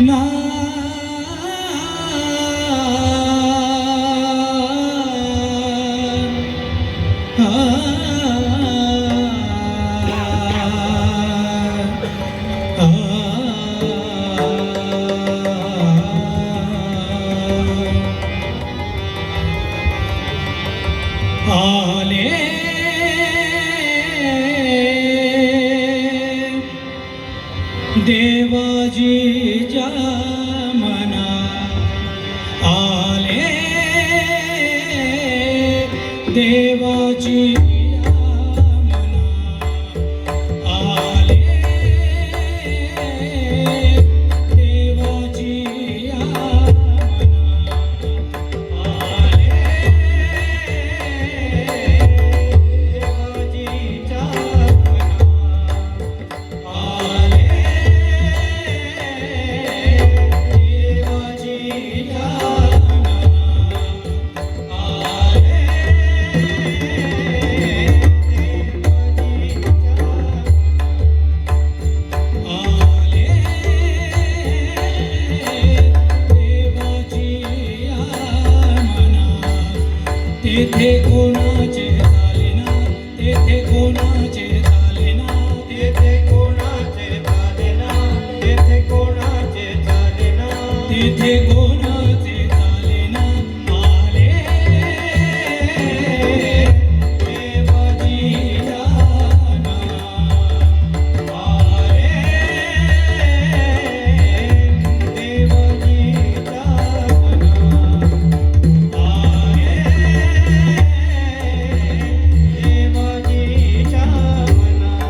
ना आले देवाजीच्या मना आले देवाजी तेथे कोणाचे झाले ना तेथे कोणाचे झाले ना तेथे कोणाचे झाले ना तेथे कोणाचे झाले ना तेथे कोणाचे झाले ना आले देवाजीच्या मना आले देवाजीच्या मना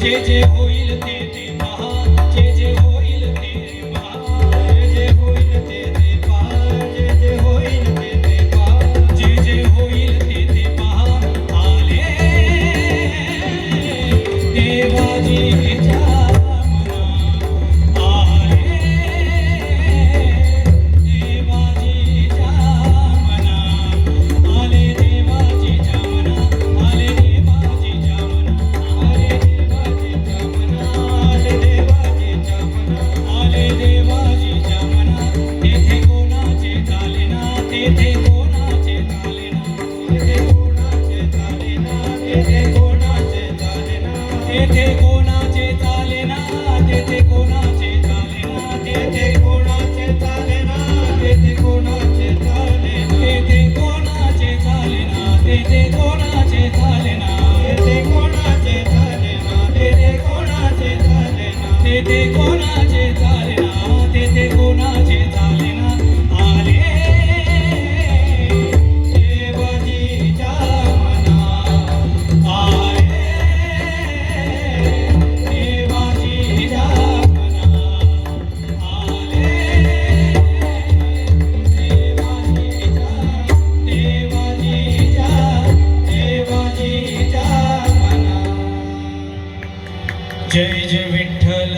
जे जे होईल ते ते पहा, जे जे होईल ते ते पहा, जे जे होईल ते ते पहा, जे जे होईल ते ते पहा, जे जे होईल ते ते पहा. आले देवाजीच्या मना, आले देवाजीच्या मना, आले देवाजीच्या मना, आले देवाजीच्या मना, आले आले देवाजीच्या मना. तेथे कोणाचे चालेना, तेथे कोणाचे चालेना, तेथे कोणाचे चालेना, तेथे कोणाचे चालेना, तेथे कोणाचे चालेना, तेथे कोणाचे चालेना, तेथे कोणाचे चालेना, तेथे कोणाचे चालेना, तेथे कोणाचे चालेना, तेथे कोणाचे चालेना, तेथे कोणाचे चालेना, तेथे कोणाचे चालेना, तेथे कोणाचे चालेना, तेथे कोणाचे चालेना. आले देवाजीच्या मना, आले देवाजीच्या मना, आले देवाजीच्या मना. जय जय विठ्ठल.